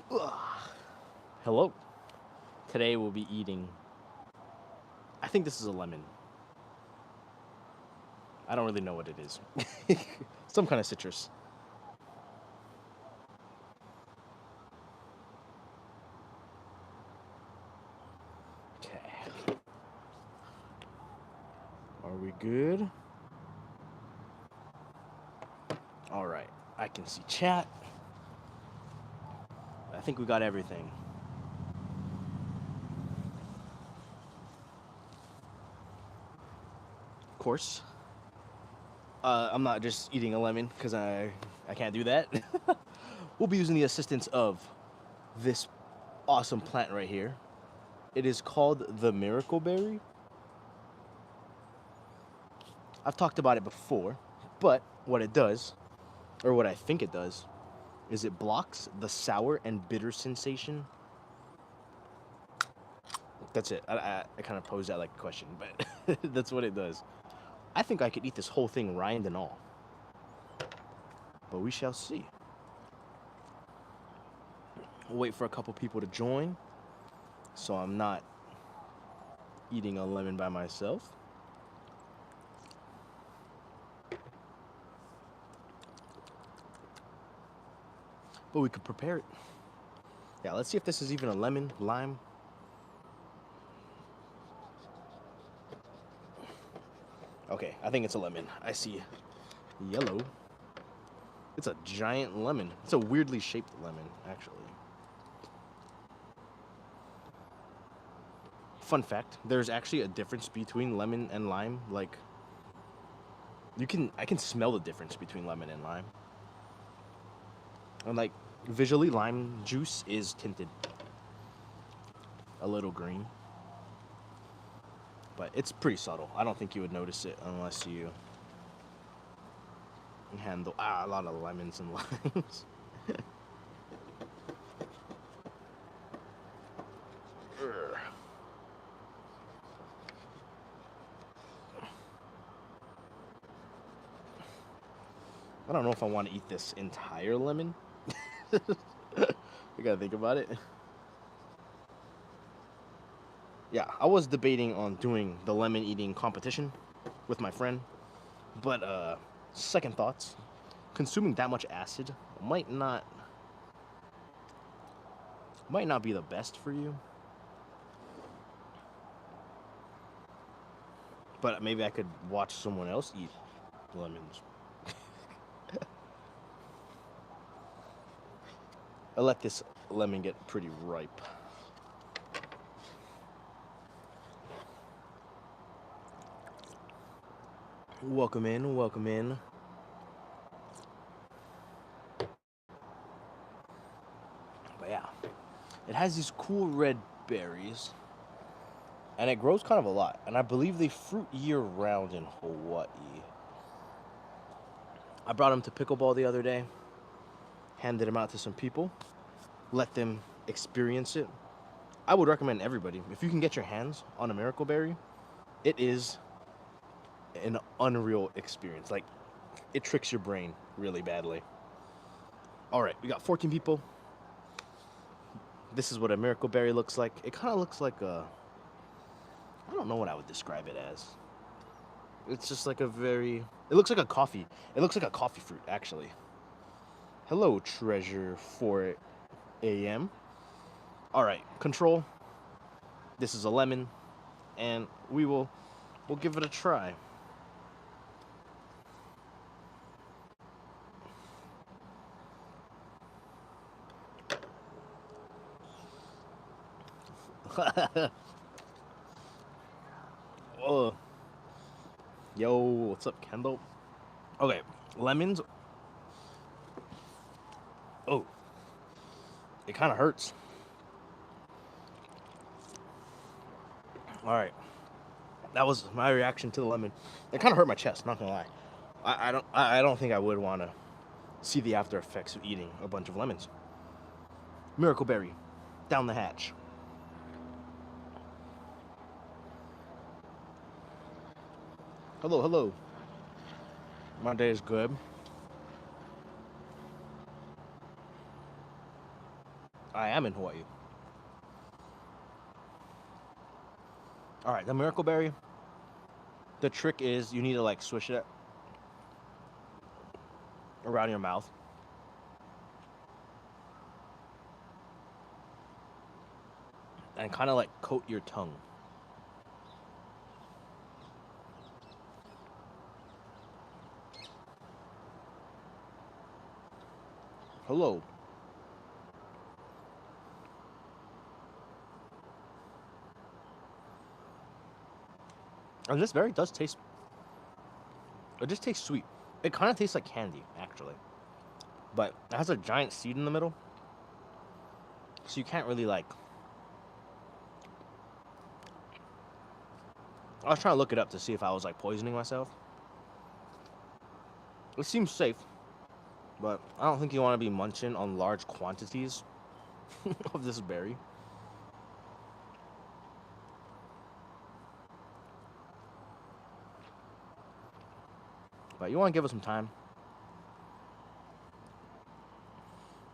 Ugh. Hello. Today we'll be eating. I think this is a lemon. I don't really know what it is. Some kind of citrus. Okay. Are we good? All right. I can see chat. I think we got everything. Of course. I'm not just eating a lemon because I can't do that. We'll be using the assistance of this awesome plant right here. It is called the miracle berry. I've talked about it before, but what it does, or what I think it does, is it blocks the sour and bitter sensation. That's it. I kind of posed that like a question, but that's what it does. I think I could eat this whole thing rind and all, but we shall see. We'll wait for a couple people to join, so I'm not eating a lemon by myself. But we could prepare it. Yeah, let's see if this is even a lemon, lime. Okay, I think it's a lemon. I see yellow. It's a giant lemon. It's a weirdly shaped lemon, actually. Fun fact, there's actually a difference between lemon and lime. Like, I can smell the difference between lemon and lime. And like, visually, lime juice is tinted a little green. But it's pretty subtle. I don't think you would notice it unless you handle a lot of lemons and limes. I don't know if I want to eat this entire lemon. I gotta think about it. Yeah, I was debating on doing the lemon eating competition with my friend, but second thoughts, consuming that much acid might not be the best for you. But maybe I could watch someone else eat lemons. I let this lemon get pretty ripe. Welcome in, welcome in. But yeah, it has these cool red berries, and it grows kind of a lot. And I believe they fruit year round in Hawaii. I brought them to pickleball the other day, handed them out to some people, let them experience it. I would recommend everybody, if you can get your hands on a miracle berry, it is an unreal experience. Like, it tricks your brain really badly. All right, we got 14 people. This is what a miracle berry looks like. It kind of looks like I don't know what I would describe it as. It's just like it looks like a coffee. It looks like a coffee fruit, actually. Hello, Treasure 4 a.m. All right, control. This is a lemon, and we'll give it a try. Oh, yo, what's up, Kendall? Okay, lemons. Oh, it kind of hurts. All right, that was my reaction to the lemon. It kind of hurt my chest. Not gonna lie. I don't think I would want to see the after effects of eating a bunch of lemons. Miracle berry, down the hatch. Hello, hello. My day is good. I am in Hawaii. All right, the miracle berry. The trick is you need to like swish it around your mouth. And kind of like coat your tongue. Hello. And this berry does taste, it just tastes sweet. It kind of tastes like candy, actually. But it has a giant seed in the middle. So you can't really like, I was trying to look it up to see if I was like poisoning myself. It seems safe, but I don't think you want to be munching on large quantities of this berry. But you want to give it some time.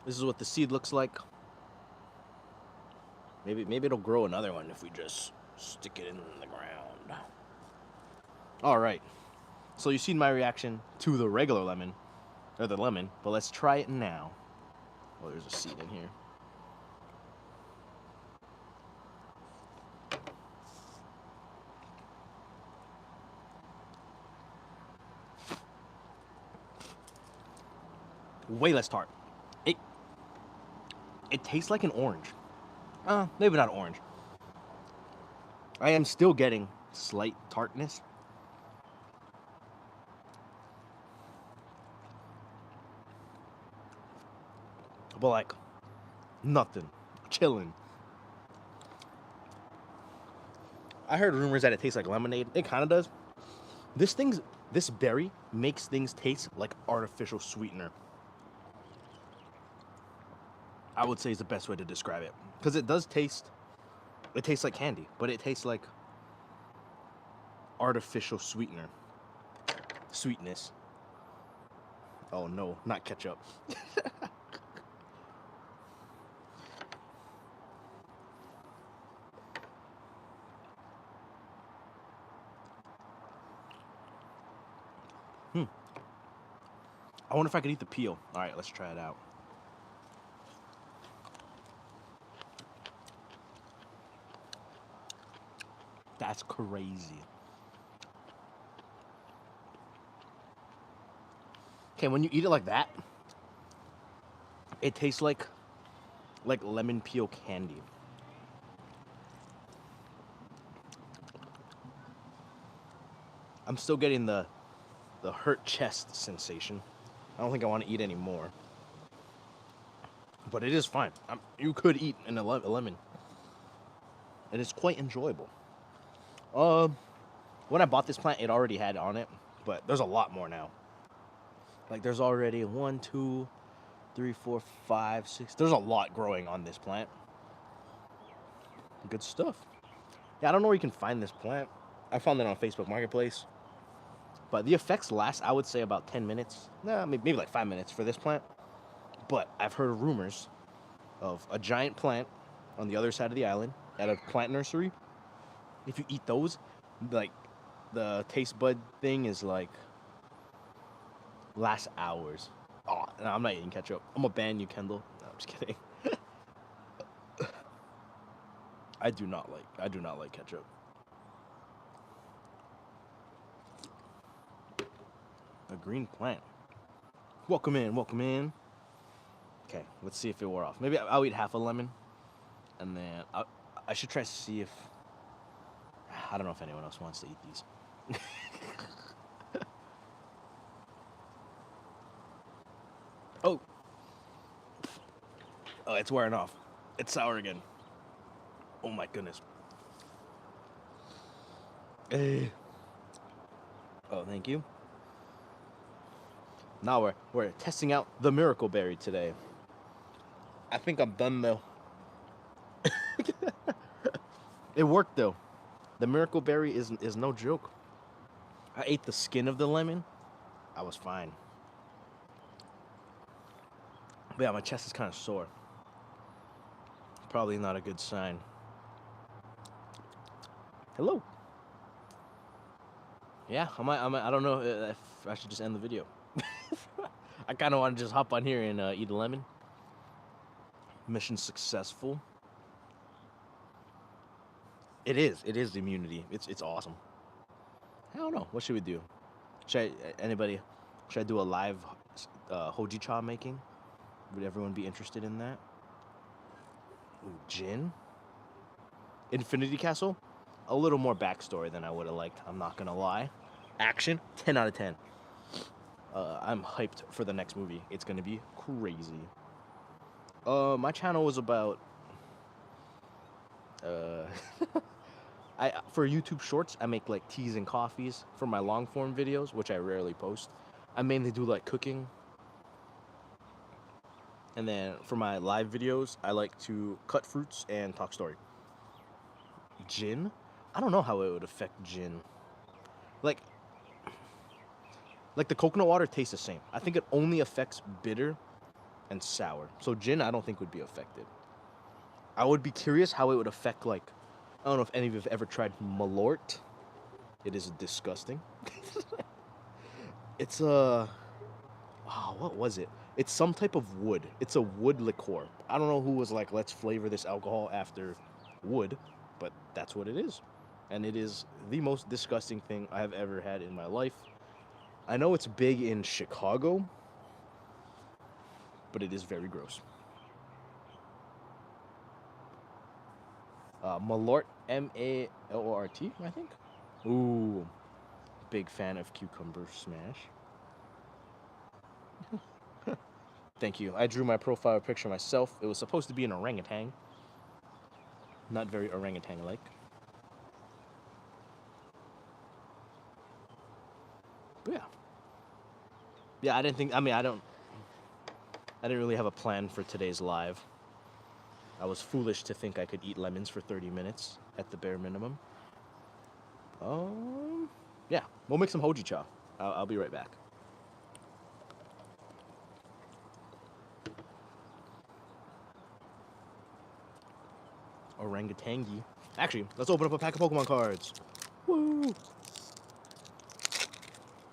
This is what the seed looks like. Maybe it'll grow another one if we just stick it in the ground. All right. So you've seen my reaction to the regular lemon, or the lemon, but let's try it now. Oh, there's a seed in here. Way less tart. It tastes like an orange. Maybe not orange. I am still getting slight tartness. But like, nothing. Chilling. I heard rumors that it tastes like lemonade. It kind of does. This berry makes things taste like artificial sweetener. I would say is the best way to describe it. Because it tastes like candy, but it tastes like artificial sweetener. Sweetness. Oh no, not ketchup. I wonder if I could eat the peel. All right, let's try it out. That's crazy. Okay, when you eat it like that, it tastes like lemon peel candy. I'm still getting the hurt chest sensation. I don't think I want to eat any more. But it is fine. You could eat a lemon. And it's quite enjoyable. When I bought this plant, it already had on it. But there's a lot more now. Like there's already 1, 2, 3, 4, 5, 6. There's a lot growing on this plant. Good stuff. Yeah, I don't know where you can find this plant. I found it on Facebook Marketplace. But the effects last, I would say, about 10 minutes. Nah, maybe like 5 minutes for this plant. But I've heard rumors of a giant plant on the other side of the island at a plant nursery. If you eat those, like, the taste bud thing is like, lasts hours. Oh, no, I'm not eating ketchup. I'm gonna ban you, Kendall. No, I'm just kidding. I do not like ketchup. A green plant. Welcome in, welcome in. Okay, let's see if it wore off. Maybe I'll eat half a lemon, and then I should try to see if, I don't know if anyone else wants to eat these. Oh, it's wearing off. It's sour again. Oh my goodness. Oh, thank you. Now we're testing out the miracle berry today. I think I'm done though. It worked though. The miracle berry is no joke. I ate the skin of the lemon. I was fine. But yeah, my chest is kind of sore. Probably not a good sign. Hello. Yeah, I don't know if I should just end the video. I kind of want to just hop on here and eat a lemon. Mission successful. It is. It is immunity. It's awesome. I don't know. What should we do? Should anybody? Should I do a live hojicha making? Would everyone be interested in that? Ooh, gin. Infinity Castle. A little more backstory than I would have liked. I'm not gonna lie. Action. 10 out of 10. I'm hyped for the next movie. It's gonna be crazy. My channel was about I for YouTube Shorts, I make like teas and coffees. For my long form videos, which I rarely post, I mainly do like cooking. And then for my live videos, I like to cut fruits and talk story. Gin? I don't know how it would affect gin. Like the coconut water tastes the same. I think it only affects bitter and sour. So gin, I don't think would be affected. I would be curious how it would affect, like, I don't know if any of you have ever tried Malort. It is disgusting. It's a, wow, what was it? It's some type of wood. It's a wood liqueur. I don't know who was like, let's flavor this alcohol after wood, but that's what it is. And it is the most disgusting thing I have ever had in my life. I know it's big in Chicago, but it is very gross. Malort, Malort, I think. Ooh, big fan of cucumber smash. Thank you. I drew my profile picture myself. It was supposed to be an orangutan. Not very orangutan-like. But yeah. Yeah, I didn't think, I mean, I didn't really have a plan for today's live. I was foolish to think I could eat lemons for 30 minutes at the bare minimum. Yeah, we'll make some hojicha. I'll be right back. Orangutangi. Actually, let's open up a pack of Pokemon cards. Woo!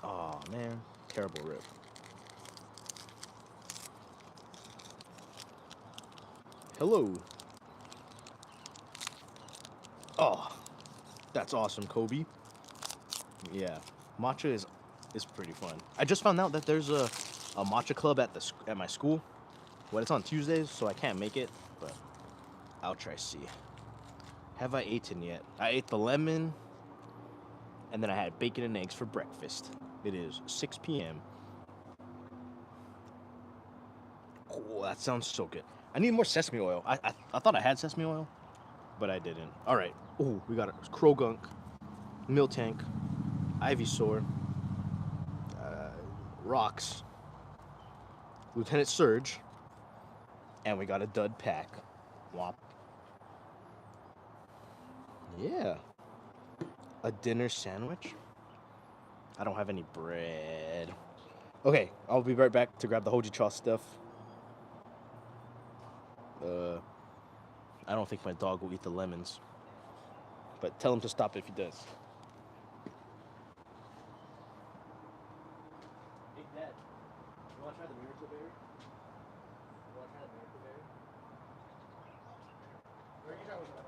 Oh man, terrible rip. Hello. Oh, that's awesome, Kobe. Yeah, matcha is pretty fun. I just found out that there's a matcha club at my school. Well, it's on Tuesdays, so I can't make it, but I'll try to see. Have I eaten yet? I ate the lemon, and then I had bacon and eggs for breakfast. It is 6 p.m. Oh, that sounds so good. I need more sesame oil. I thought I had sesame oil, but I didn't. All right. Oh, we got a Krogunk, Miltank, Ivysaur, Rocks, Lieutenant Surge, and we got a dud pack. Womp. Yeah. A dinner sandwich? I don't have any bread. Okay, I'll be right back to grab the hojicha stuff. I don't think my dog will eat the lemons. But tell him to stop if he does. Hey, Dad. You want to try the miracle berry? You want to try the miracle berry? Or you try with that?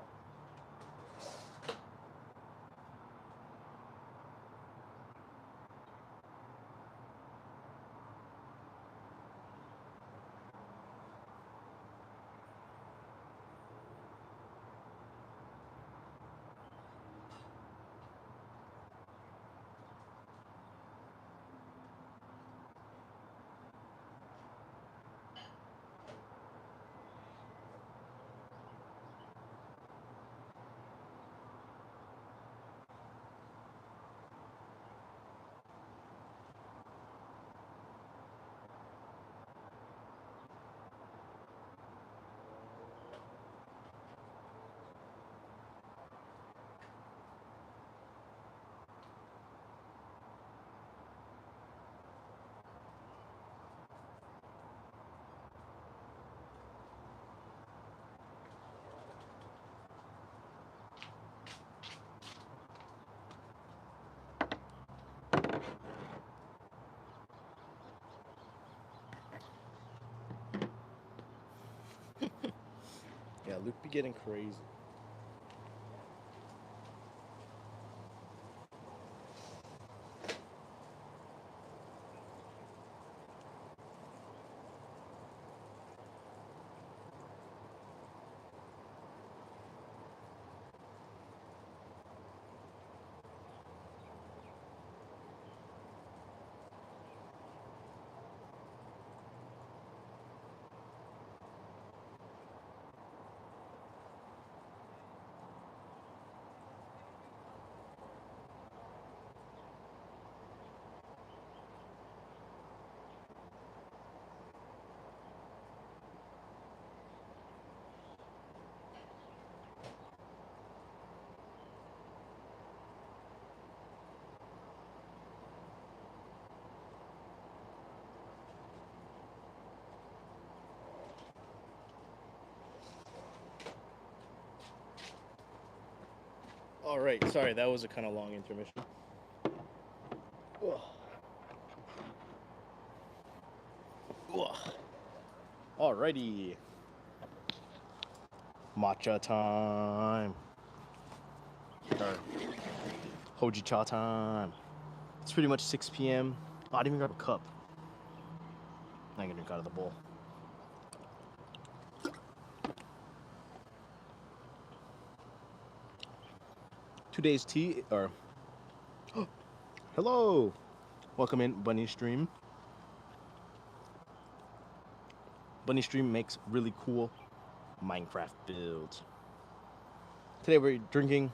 Luke be getting crazy. All right, sorry, that was a kind of long intermission. Ugh. Ugh. Alrighty. Matcha time. Or hojicha time. It's pretty much 6 p.m. Oh, I didn't even grab a cup. I'm gonna drink out of the bowl. Today's tea, or hello, welcome in Bunny Stream. Bunny Stream makes really cool Minecraft builds. Today we're drinking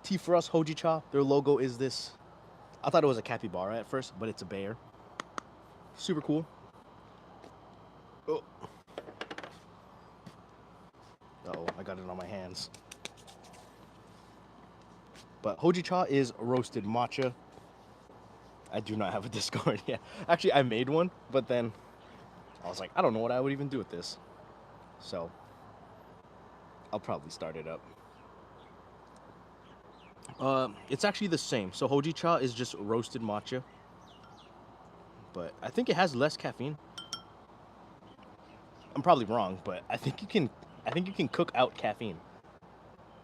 tea for us, hojicha. Their logo is this. I thought it was a capybara at first, but it's a bear. Super cool. Oh. Uh-oh, I got it on my hands. But hojicha is roasted matcha. I do not have a Discord yet. Actually, I made one, but then I was like, I don't know what I would even do with this. So I'll probably start it up. It's actually the same. So hojicha is just roasted matcha, but I think it has less caffeine. I'm probably wrong, but I think you can cook out caffeine.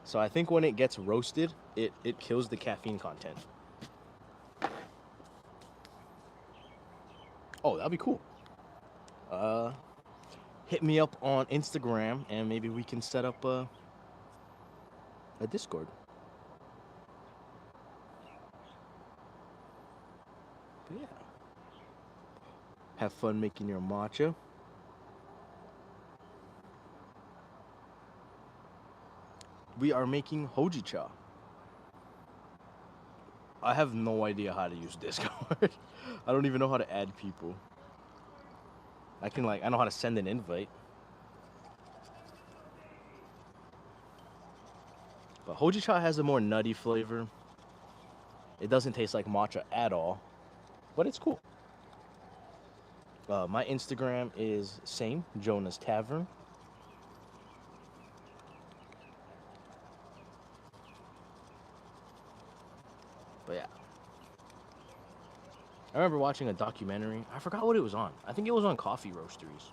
So I think when it gets roasted, it kills the caffeine content. Oh, that'd be cool. Hit me up on Instagram and maybe we can set up a Discord. But yeah. Have fun making your matcha. We are making hojicha. I have no idea how to use Discord. I don't even know how to add people. I know how to send an invite. But hojicha has a more nutty flavor. It doesn't taste like matcha at all, but it's cool. My Instagram is same, Jonah's Tavern. But yeah. I remember watching a documentary. I forgot what it was on. I think it was on coffee roasteries.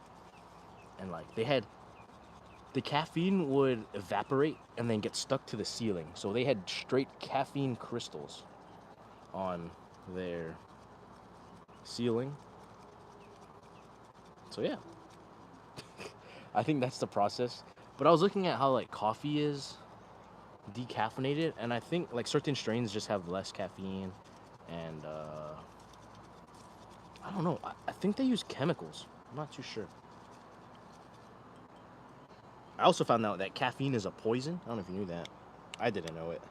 And like the caffeine would evaporate and then get stuck to the ceiling. So they had straight caffeine crystals on their ceiling. So yeah. I think that's the process. But I was looking at how like coffee is decaffeinated, and I think like certain strains just have less caffeine, and I don't know. I think they use chemicals. I'm not too sure. I also found out that caffeine is a poison. I don't know if you knew that. I didn't know it.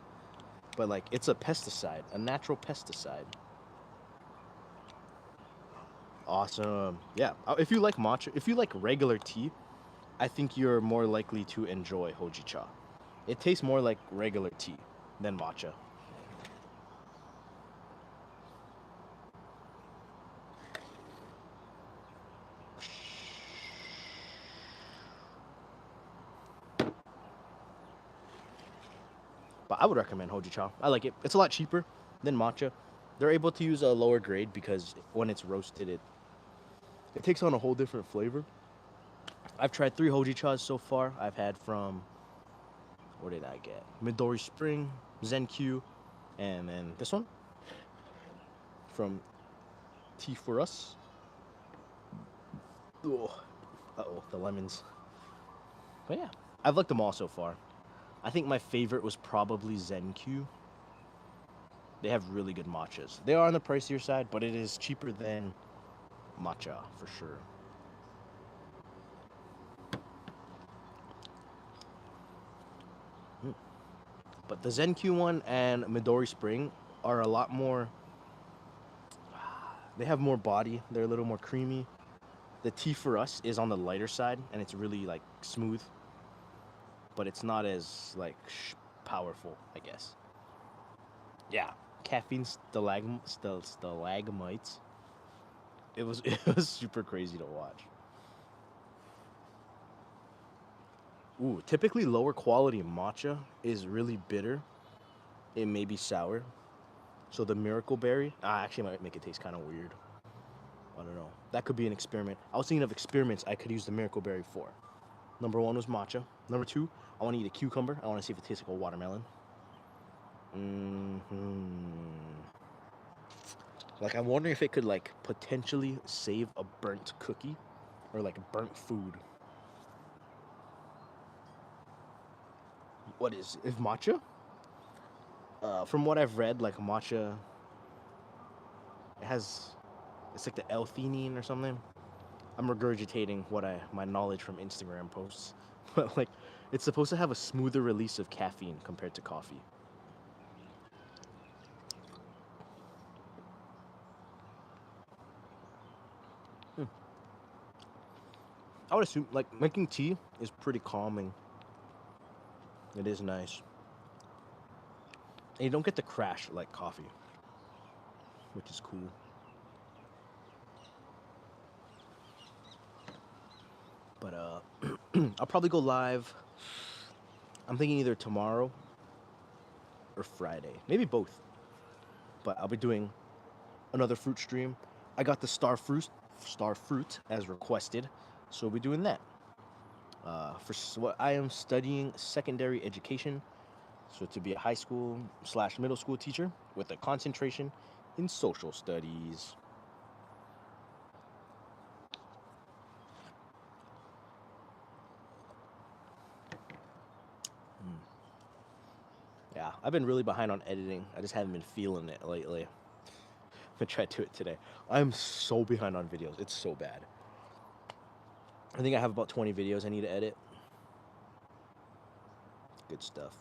But like it's a pesticide, a natural pesticide. Awesome. Yeah. If you like matcha, if you like regular tea, I think you're more likely to enjoy hojicha. It tastes more like regular tea than matcha. But I would recommend hojicha. I like it. It's a lot cheaper than matcha. They're able to use a lower grade because when it's roasted, it takes on a whole different flavor. I've tried 3 hojichas so far. I've had from, what did I get? Midori Spring, Zen-Q, and then this one from Tea for Us. Oh, uh-oh, the lemons. But yeah, I've liked them all so far. I think my favorite was probably Zen-Q. They have really good matchas. They are on the pricier side, but it is cheaper than matcha for sure. But the Zen-Q one and Midori Spring are a lot more. They have more body. They're a little more creamy. The Tea for Us is on the lighter side, and it's really like smooth, but it's not as like powerful, I guess. Yeah, caffeine stalagmites. It was it was super crazy to watch. Ooh, typically lower quality matcha is really bitter. It may be sour. So the miracle berry, actually might make it taste kind of weird. I don't know. That could be an experiment. I was thinking of experiments I could use the miracle berry for. Number 1 was matcha. Number 2, I want to eat a cucumber. I want to see if it tastes like a watermelon. Like I'm wondering if it could like potentially save a burnt cookie or like burnt food. What is if matcha? From what I've read, like matcha, it has it's like the L-theanine or something. I'm regurgitating my knowledge from Instagram posts, but like it's supposed to have a smoother release of caffeine compared to coffee. Hmm. I would assume like making tea is pretty calming. It is nice, and you don't get the crash like coffee, which is cool. But I'll probably go live. I'm thinking either tomorrow or Friday, maybe both. But I'll be doing another fruit stream. I got the star fruit as requested, so we'll be doing that. For what I am studying secondary education, so to be a high school slash middle school teacher with a concentration in social studies. Yeah, I've been really behind on editing. I just haven't been feeling it lately. I'm gonna try to do it today. I'm so behind on videos. It's so bad. I think I have about 20 videos I need to edit. Good stuff.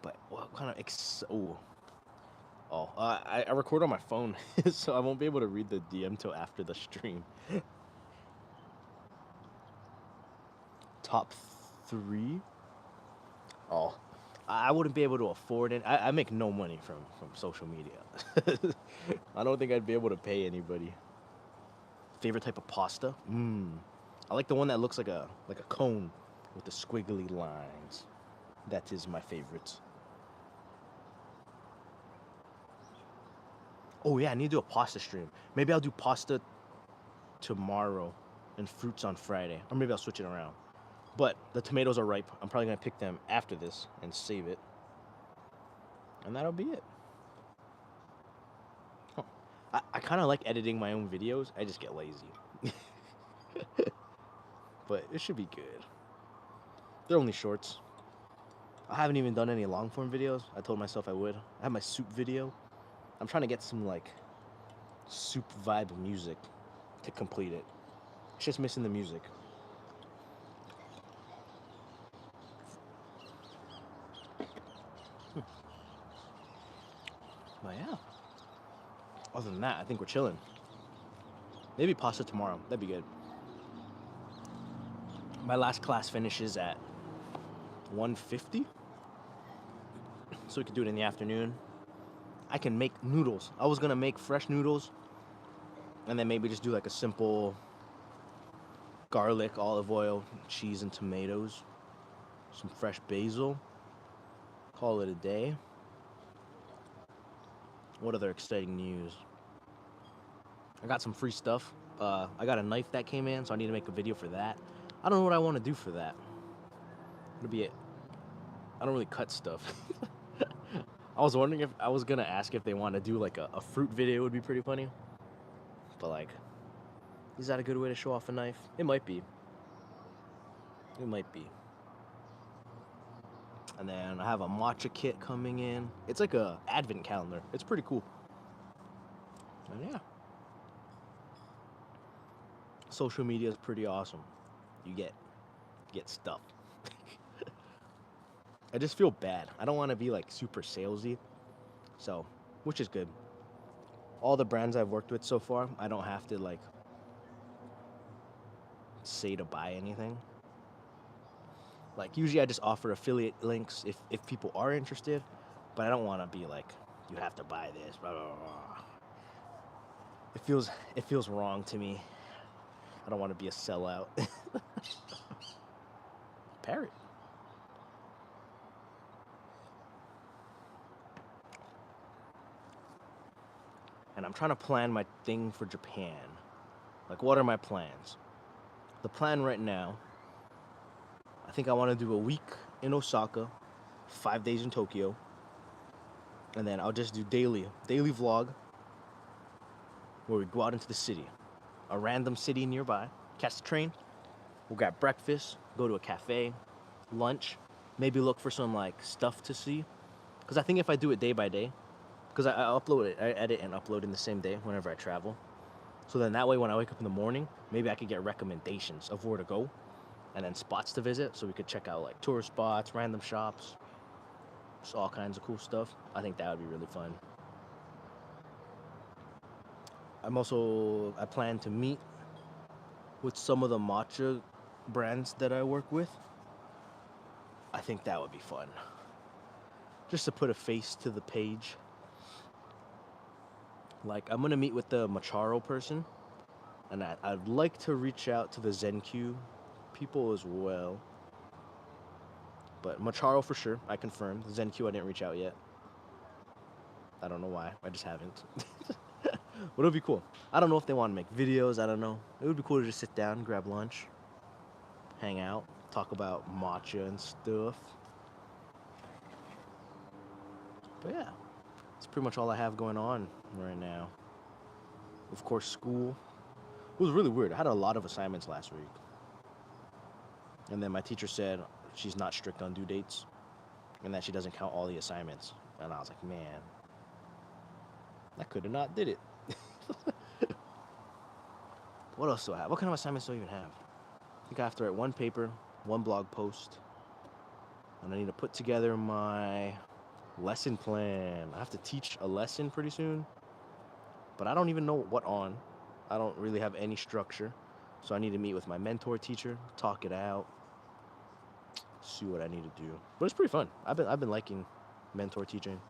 But what kind of I record on my phone, so I won't be able to read the DM till after the stream. Top 3? Oh, I wouldn't be able to afford it. I make no money from social media. I don't think I'd be able to pay anybody. Favorite type of pasta? I like the one that looks like a cone with the squiggly lines. That is my favorite. Oh yeah, I need to do a pasta stream. Maybe I'll do pasta tomorrow and fruits on Friday. Or maybe I'll switch it around. But the tomatoes are ripe. I'm probably gonna pick them after this and save it. And that'll be it. Huh. I kind of like editing my own videos. I just get lazy. But it should be good. They're only shorts. I haven't even done any long form videos. I told myself I would. I have my soup video. I'm trying to get some like soup vibe music to complete it. It's just missing the music. But yeah. Other than that, I think we're chilling. Maybe pasta tomorrow. That'd be good. My last class finishes at 1:50, so we could do it in the afternoon. I can make noodles. I was gonna make fresh noodles, and then maybe just do like a simple garlic, olive oil, cheese, and tomatoes. Some fresh basil. Call it a day. What other exciting news? I got some free stuff I got a knife that came in, so I need to make a video for that. I don't know what I want to do for that. It'll be it. I don't really cut stuff. I was wondering if I was gonna ask if they want to do like a fruit video. Would be pretty funny. But like, is that a good way to show off a knife? It might be. It might be. And then I have a matcha kit coming in. It's like a advent calendar. It's pretty cool. And yeah, social media is pretty awesome. You get stuff. I just feel bad. I don't want to be like super salesy. So, which is good. All the brands I've worked with so far, I don't have to like say to buy anything. Like usually I just offer affiliate links if people are interested, but I don't want to be like you have to buy this. Blah, blah, blah. It feels wrong to me. I don't want to be a sellout. Parrot. And I'm trying to plan my thing for Japan. Like, what are my plans? The plan right now, I think I want to do a week in Osaka, 5 days in Tokyo, and then I'll just do daily vlog where we go out into the city, a random city nearby, catch the train, we'll grab breakfast, go to a cafe, lunch, maybe look for some like stuff to see. Because I think if I do it day by day, because I upload it, I edit and upload in the same day whenever I travel. So then that way when I wake up in the morning, maybe I could get recommendations of where to go and then spots to visit so we could check out like tourist spots, random shops, just all kinds of cool stuff. I think that would be really fun. I plan to meet with some of the matcha brands that I work with. I think that would be fun. Just to put a face to the page. Like, I'm gonna meet with the Macharo person, and I'd like to reach out to the ZenQ people as well. But Macharo for sure, I confirmed. ZenQ I didn't reach out yet. I don't know why, I just haven't. But it would be cool. I don't know if they want to make videos, I don't know. It would be cool to just sit down, grab lunch, hang out, talk about matcha and stuff. But yeah, that's pretty much all I have going on right now. Of course, school. It was really weird. I had a lot of assignments last week. And then my teacher said she's not strict on due dates and that she doesn't count all the assignments. And I was like, man, I could have not did it. What else do I have? What kind of assignments do I even have? I think I have to write one paper, one blog post, and I need to put together my lesson plan. I have to teach a lesson pretty soon, but I don't even know what on. I don't really have any structure, so I need to meet with my mentor teacher, talk it out, see what I need to do. But it's pretty fun. I've been liking mentor teaching.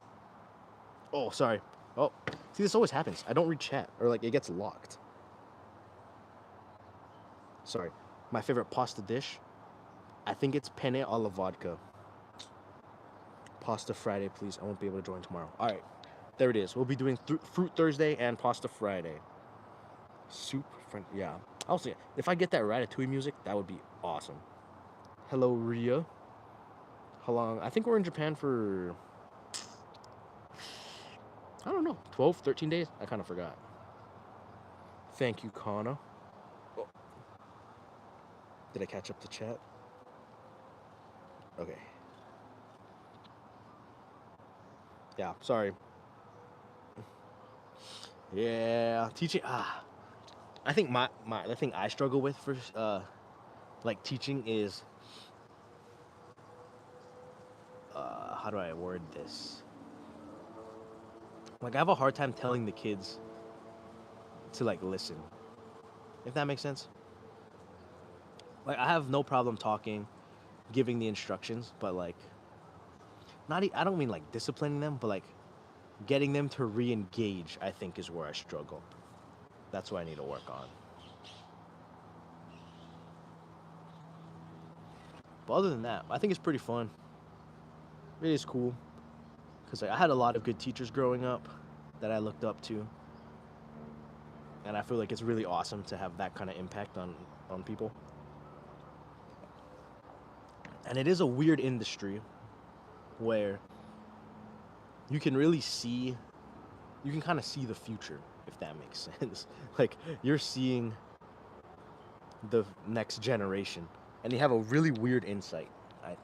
Oh, sorry. Oh, see, this always happens. I don't read chat, or like it gets locked. Sorry. My favorite pasta dish, I think it's penne alla vodka. Pasta Friday, please. I won't be able to join tomorrow. All right, there it is. We'll be doing Fruit Thursday and Pasta Friday. Soup, yeah. I'll see. If I get that Ratatouille music, that would be awesome. Hello, Ria. How long? I think we're in Japan for, I don't know, 12, 13 days? I kind of forgot. Thank you, Kana. Oh. Did I catch up the chat? Okay. Yeah, sorry. Yeah, teaching. I think the thing I struggle with for like teaching is how do I word this? Like I have a hard time telling the kids to like listen. If that makes sense. Like I have no problem talking, giving the instructions, but like I don't mean like disciplining them, but like getting them to re-engage, I think is where I struggle. That's what I need to work on. But other than that, I think it's pretty fun. It is cool. Because I had a lot of good teachers growing up that I looked up to. and I feel like it's really awesome to have that kind of impact on people. And it is a weird industry where you can really see, you can kind of see the future, if that makes sense. Like you're seeing the next generation, and you have a really weird insight.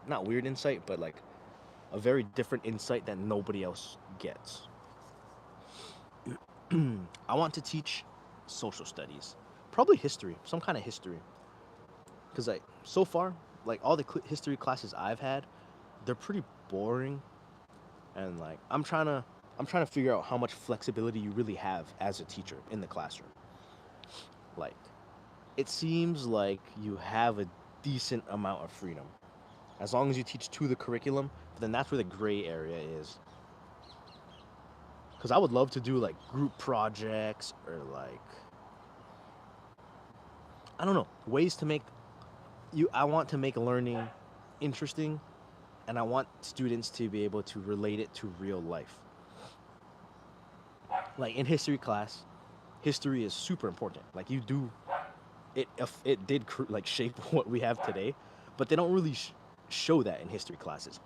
Not weird insight, but like a very different insight that nobody else gets. I want to teach social studies, probably history, some kind of history, because like so far, like all the history classes I've had, they're pretty boring, and like I'm trying to figure out how much flexibility you really have as a teacher in the classroom. Like it seems like you have a decent amount of freedom as long as you teach to the curriculum. But then that's where the gray area is. Because I would love to do like group projects or like I don't know ways to make you. I want to make learning interesting, and I want students to be able to relate it to real life. Like in history class, history is super important. Like you do it. It did like shape what we have today, but they don't really show that in history classes.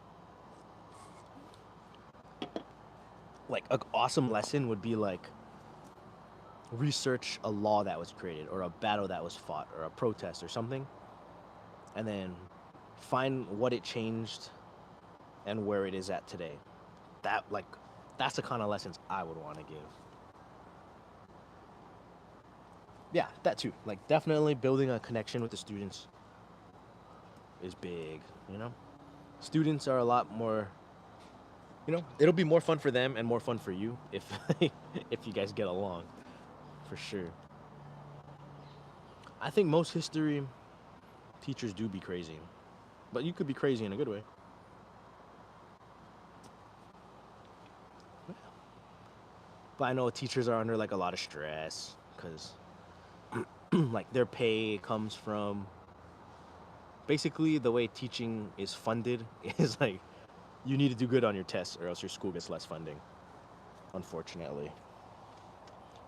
Like an awesome lesson would be like research a law that was created or a battle that was fought or a protest or something, and then find what it changed and where it is at today. That like that's the kind of lessons I would want to give. Yeah, that too. Like definitely building a connection with the students is big, you know? Students are a lot more, it'll be more fun for them and more fun for you if if you guys get along, for sure. I think most history teachers do be crazy, but you could be crazy in a good way. But I know teachers are under like a lot of stress cuz like their pay comes from basically the way teaching is funded is like you need to do good on your tests or else your school gets less funding, unfortunately.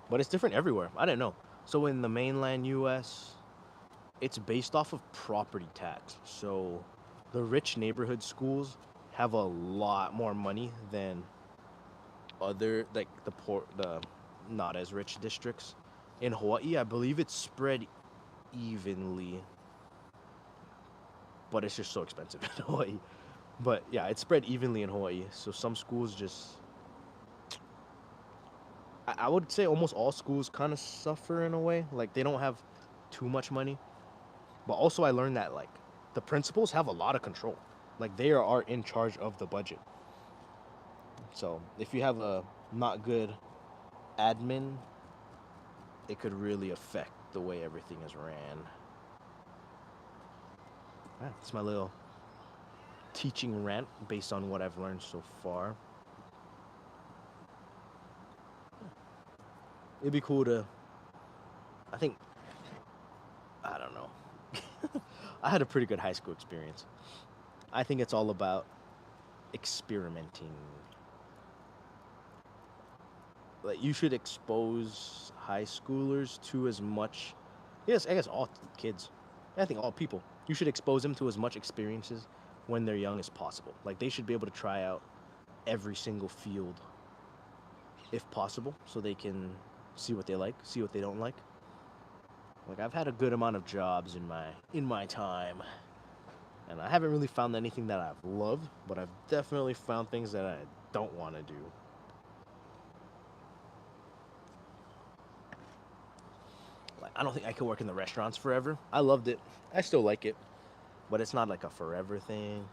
But it's different everywhere. I didn't know. So in the mainland US, it's based off of property tax. So the rich neighborhood schools have a lot more money than other like the not as rich districts. In Hawaii, I believe it's spread evenly, but it's just so expensive in Hawaii. But yeah, it's spread evenly in Hawaii. So some schools just I would say almost all schools kind of suffer in a way. Like they don't have too much money. But also I learned that like the principals have a lot of control. Like they are in charge of the budget. So if you have a not good admin, it could really affect the way everything is ran. That's my little teaching rant based on what I've learned so far. It'd be cool to, I think, I don't know. I had a pretty good high school experience. I think it's all about experimenting. Like you should expose high schoolers to as much, yes, I guess all kids, I think all people, you should expose them to as much experiences when they're young as possible. Like they should be able to try out every single field if possible so they can see what they like, see what they don't like. Like I've had a good amount of jobs in my time, and I haven't really found anything that I've loved, but I've definitely found things that I don't want to do. Like I don't think I could work in the restaurants forever. I loved it. I still like it, but it's not like a forever thing.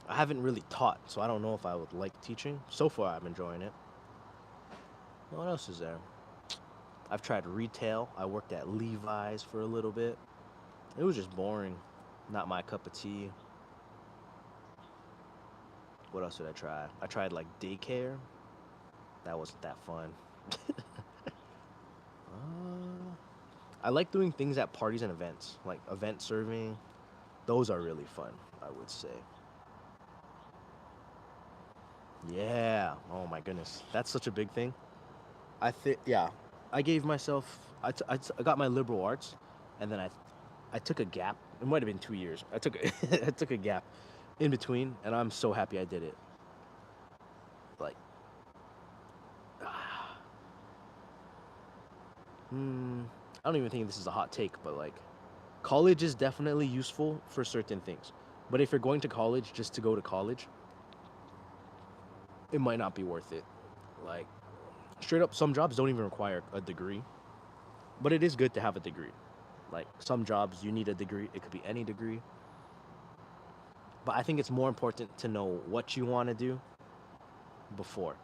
I haven't really taught, so I don't know if I would like teaching. So far, I'm enjoying it. What else is there? I've tried retail. I worked at Levi's for a little bit. It was just boring. Not my cup of tea. What else did I try? I tried like daycare. That wasn't that fun. I like doing things at parties and events, like event serving. Those are really fun, I would say. Yeah. Oh my goodness. That's such a big thing. I think, yeah. I gave myself. I got my liberal arts, and then I took a gap. It might have been 2 years. I took I took a gap in between, and I'm so happy I did it. Like, I don't even think this is a hot take, but like, college is definitely useful for certain things. But if you're going to college just to go to college, it might not be worth it. Like, straight up, some jobs don't even require a degree, but it is good to have a degree. Like, some jobs you need a degree, it could be any degree. But I think it's more important to know what you want to do before.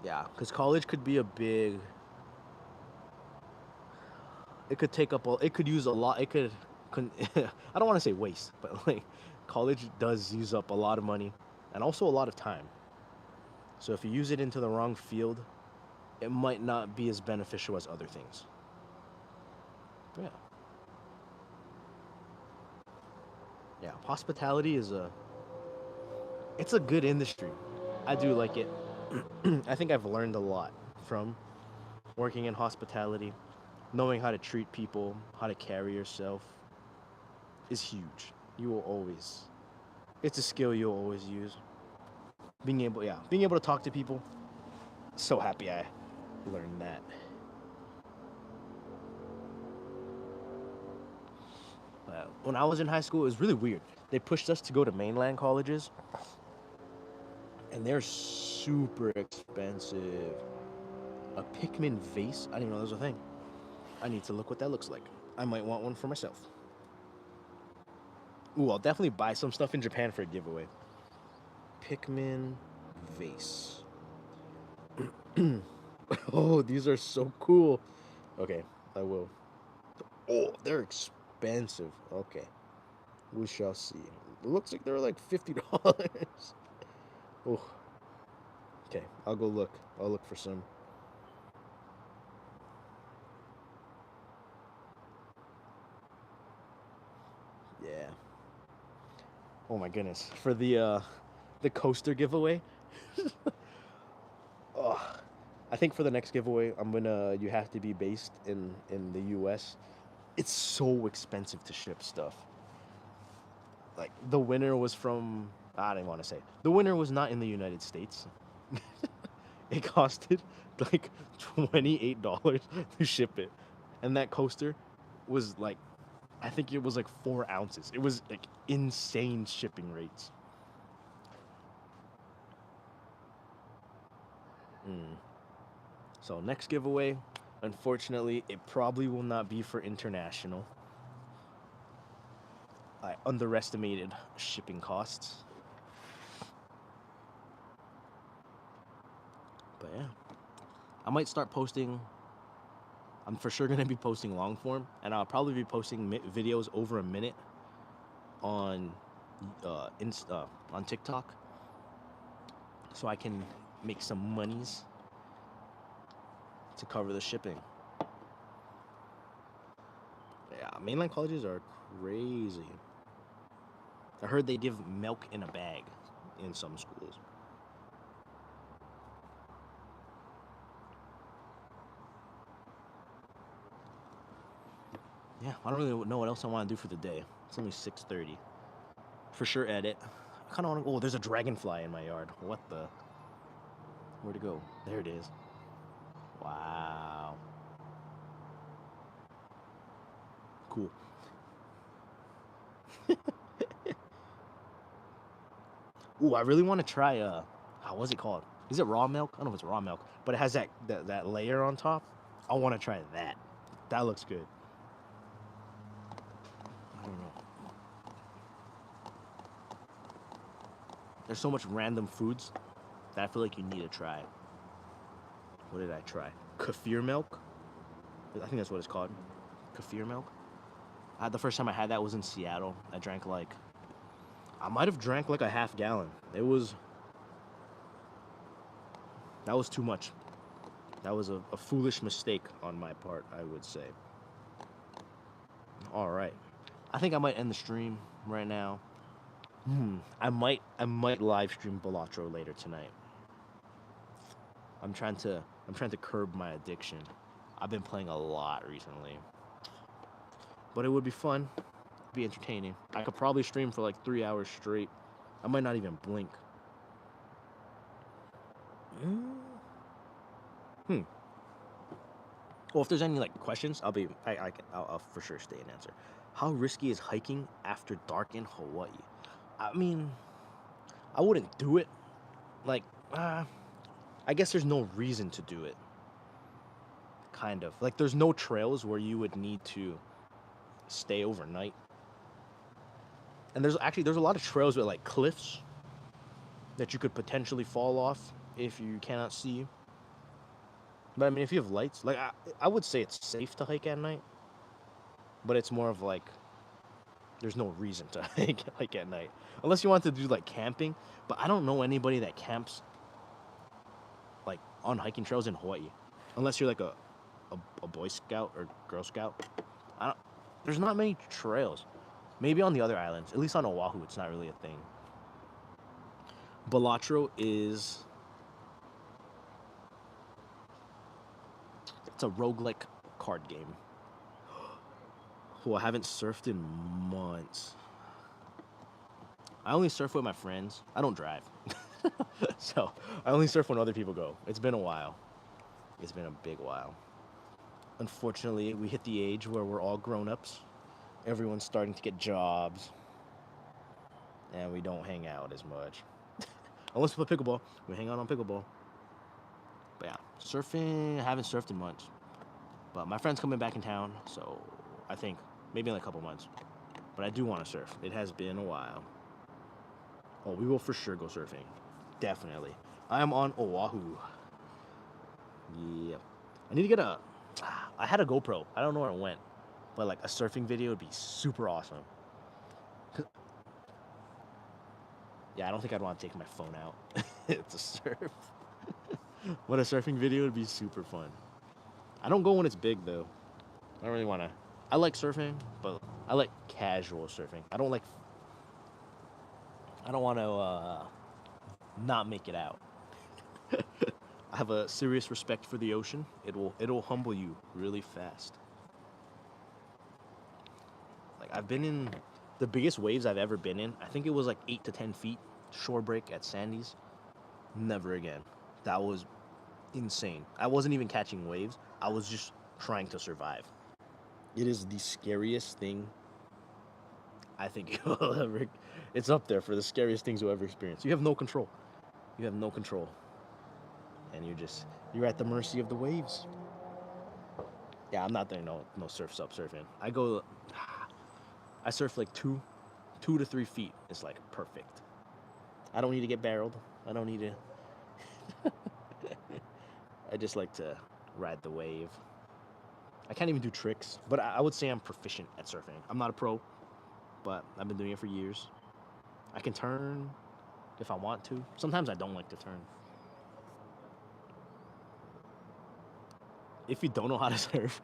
Yeah, because college could be a big. It could take up. It could use a lot. It could. I don't want to say waste, but like, college does use up a lot of money, and also a lot of time. So if you use it into the wrong field, it might not be as beneficial as other things. Yeah, yeah. Hospitality is a. It's a good industry. I do like it. I think I've learned a lot from working in hospitality. Knowing how to treat people, how to carry yourself is huge. You will always. It's a skill you'll always use. Being able to talk to people. So happy I learned that. When I was in high school, it was really weird. They pushed us to go to mainland colleges, and they're super expensive. A Pikmin vase? I didn't even know that was a thing. I need to look what that looks like. I might want one for myself. Ooh, I'll definitely buy some stuff in Japan for a giveaway. Pikmin vase. Oh, these are so cool. Okay, I will. Oh, they're expensive. Okay, we shall see. It looks like they're like $50. Oh, okay. I'll go look. I'll look for some. Yeah. Oh my goodness. For the coaster giveaway. Oh, I think for the next giveaway, I'm gonna. You have to be based in the U.S. It's so expensive to ship stuff. Like the winner was from. I didn't want to say. The winner was not in the United States. It costed like $28 to ship it, and that coaster was like, I think it was like 4 ounces. It was like insane shipping rates. Mm. So next giveaway, unfortunately, it probably will not be for international. I underestimated shipping costs, but yeah, I might start posting. I'm for sure gonna be posting long form, and I'll probably be posting videos over a minute on on TikTok, so I can make some monies to cover the shipping. Yeah, mainland colleges are crazy. I heard they give milk in a bag in some schools. Yeah, I don't really know what else I want to do for the day. It's only 6:30. For sure, edit. I kind of want to. Oh, there's a dragonfly in my yard. What the? Where'd it go? There it is. Wow. Cool. Ooh, I really want to try. How was it called? Is it raw milk? I don't know if it's raw milk, but it has that layer on top. I want to try that. That looks good. I don't know. There's so much random foods that I feel like you need to try. What did I try? Kefir milk. I think that's what it's called. Kefir milk. The first time I had that was in Seattle. I drank like I might have drank like a half gallon. That was too much. That was a foolish mistake on my part, I would say. All right. I think I might end the stream right now. I might live stream Balatro later tonight. I'm trying to curb my addiction. I've been playing a lot recently, but it would be fun, be entertaining. I could probably stream for like 3 hours straight. I might not even blink. Mm. Hmm. Well, if there's any like questions, I'll for sure stay and answer. How risky is hiking after dark in Hawaii? I mean, I wouldn't do it. Like, uh, I guess there's no reason to do it. Kind of like there's no trails where you would need to stay overnight. And there's a lot of trails with like cliffs that you could potentially fall off if you cannot see. But I mean, if you have lights, like I would say it's safe to hike at night, but it's more of like there's no reason to hike at night unless you want to do like camping. But I don't know anybody that camps like on hiking trails in Hawaii, unless you're like a Boy Scout or Girl Scout. I don't, there's not many trails. Maybe on the other islands, at least on Oahu, it's not really a thing. Balatro is it's a roguelike card game. Who I haven't surfed in months. I only surf with my friends. I don't drive. So I only surf when other people go. It's been a while. It's been a big while. Unfortunately, we hit the age where we're all grown ups. Everyone's starting to get jobs. And we don't hang out as much. Unless we play pickleball. We hang out on pickleball. But yeah, surfing, I haven't surfed in months. But my friend's coming back in town, so I think maybe in like a couple months. But I do want to surf. It has been a while. Oh, we will for sure go surfing. Definitely. I am on Oahu. Yeah. I need to get a. I had a GoPro. I don't know where it went. But like a surfing video would be super awesome. Yeah, I don't think I'd want to take my phone out to surf. But a surfing video would be super fun. I don't go when it's big though. I don't really want to. I like surfing, but I like casual surfing. I don't like. I don't want to not make it out. I have a serious respect for the ocean. It'll humble you really fast. Like I've been in the biggest waves I've ever been in. I think it was like 8 to 10 feet shore break at Sandy's. Never again. That was insane. I wasn't even catching waves. I was just trying to survive. It is the scariest thing I think you'll ever. It's up there for the scariest things you'll ever experience. You have no control. You have no control, and you're at the mercy of the waves. Yeah, I'm not doing no surfs up surfing. I surf like 2 to 3 feet. It's like perfect. I don't need to get barreled. I don't need to. I just like to ride the wave. I can't even do tricks, but I would say I'm proficient at surfing. I'm not a pro, but I've been doing it for years. I can turn if I want to. Sometimes I don't like to turn. If you don't know how to surf,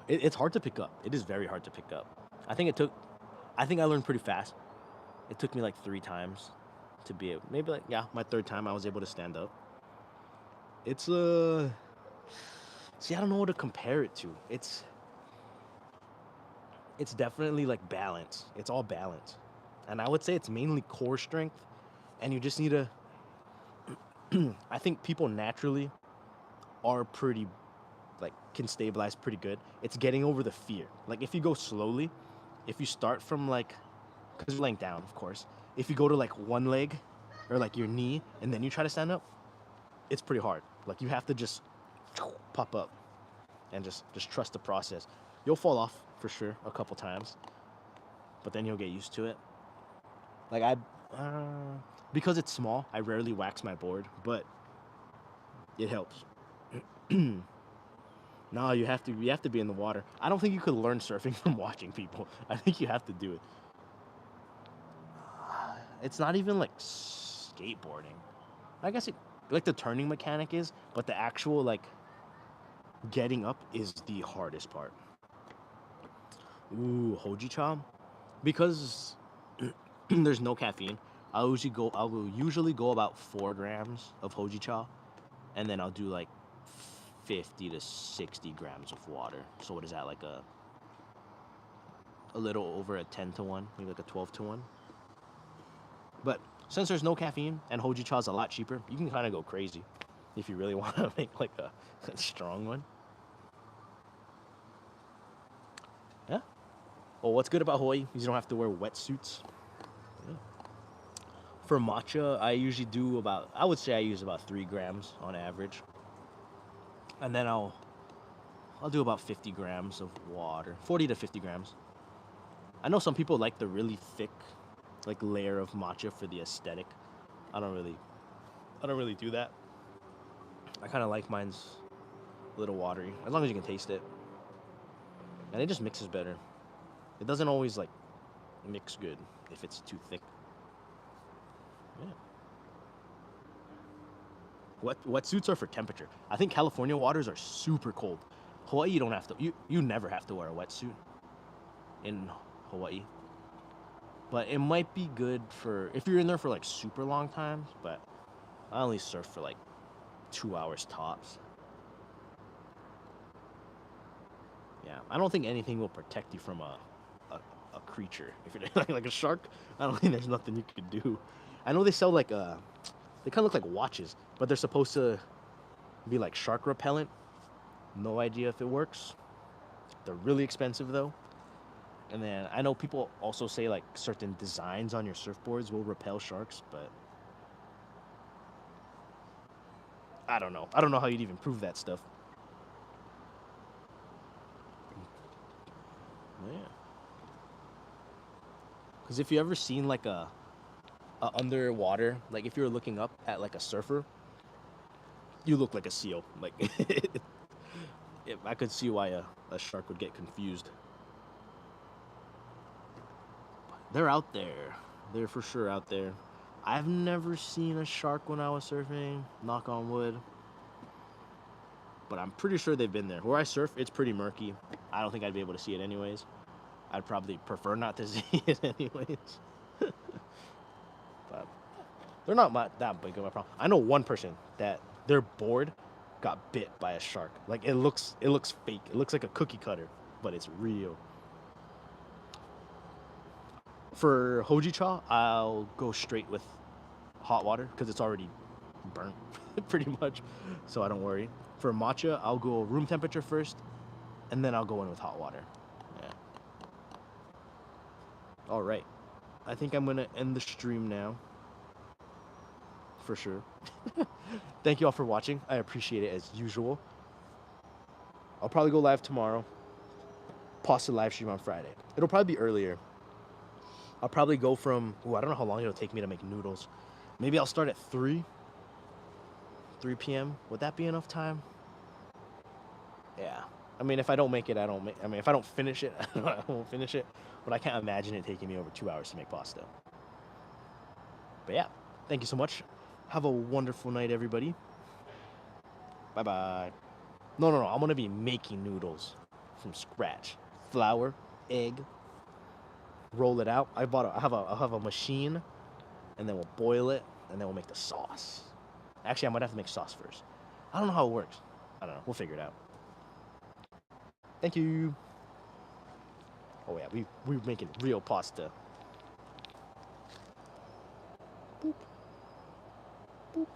it's hard to pick up. It is very hard to pick up. I think it took. I think I learned pretty fast. It took me like 3 times to be able. Maybe like yeah, my third time I was able to stand up. It's See, I don't know what to compare it to. It's definitely like balance. It's all balance, and I would say it's mainly core strength, and you just need to. I think people naturally are pretty like can stabilize pretty good. It's getting over the fear. Like if you go slowly, if you start from like because you're laying down, of course. If you go to like one leg or like your knee and then you try to stand up, it's pretty hard. Like you have to just pop up and just trust the process. You'll fall off for sure a couple times, but then you'll get used to it. Like because it's small, I rarely wax my board, but it helps. No, you have to be in the water. I don't think you could learn surfing from watching people. I think you have to do it. It's not even like skateboarding. I guess it like the turning mechanic is, but the actual like getting up is the hardest part. Ooh, hojicha, because there's no caffeine. I'll usually go about 4 grams of hojicha, and then I'll do like 50 to 60 grams of water. So what is that, like a little over a 10 to 1, maybe like a 12 to 1. But since there's no caffeine and hojicha is a lot cheaper, you can kind of go crazy if you really want to make like a strong one. Yeah. Well, what's good about Hawaii is you don't have to wear wetsuits. Yeah. For matcha, I would say I use about 3 grams on average. And then I'll do about 50 grams of water, 40 to 50 grams. I know some people like the really thick, like layer of matcha for the aesthetic. I don't really, I don't really do that. I kind of like mine's a little watery, as long as you can taste it, and it just mixes better. It doesn't always like mix good if it's too thick. Yeah. Wetsuits are for temperature. I think California waters are super cold. Hawaii, you don't have to. You never have to wear a wetsuit in Hawaii. But it might be good for if you're in there for like super long times. But I only surf for like 2 hours tops. Yeah, I don't think anything will protect you from a creature. If you're like a shark, I don't think there's nothing you could do. I know they sell like they kind of look like watches, but they're supposed to be like shark repellent. No idea if it works. They're really expensive though. And then I know people also say like certain designs on your surfboards will repel sharks, but I don't know. I don't know how you'd even prove that stuff. Yeah. Because if you ever seen like a underwater, like if you're looking up at like a surfer, you look like a seal. Like I could see why a shark would get confused. They're out there. They're for sure out there. I've never seen a shark when I was surfing, knock on wood. But I'm pretty sure they've been there. Where I surf, it's pretty murky. I don't think I'd be able to see it anyways. I'd probably prefer not to see it anyways. But they're not that big of a problem. I know one person that their board got bit by a shark. Like it looks fake. It looks like a cookie cutter, but it's real. For hojicha, I'll go straight with hot water because it's already burnt pretty much, so I don't worry. For matcha, I'll go room temperature first, and then I'll go in with hot water. Yeah. All right. I think I'm gonna end the stream now. For sure. Thank you all for watching. I appreciate it as usual. I'll probably go live tomorrow. Pause the live stream on Friday. It'll probably be earlier. I'll probably go from. I don't know how long it'll take me to make noodles. Maybe I'll start at 3 p.m. Would that be enough time? Yeah. I mean, if I don't make it, I don't make. I mean, if I don't finish it, I won't finish it. But I can't imagine it taking me over 2 hours to make pasta. But yeah, thank you so much. Have a wonderful night, everybody. Bye bye. No, no, no. I'm gonna be making noodles from scratch. Flour, egg, roll it out. I have a machine, and then we'll boil it, and then we'll make the sauce. Actually, I might have to make sauce first. I don't know how it works. I don't know. We'll figure it out. Thank you. Oh yeah, we're making real pasta. Boop. Boop.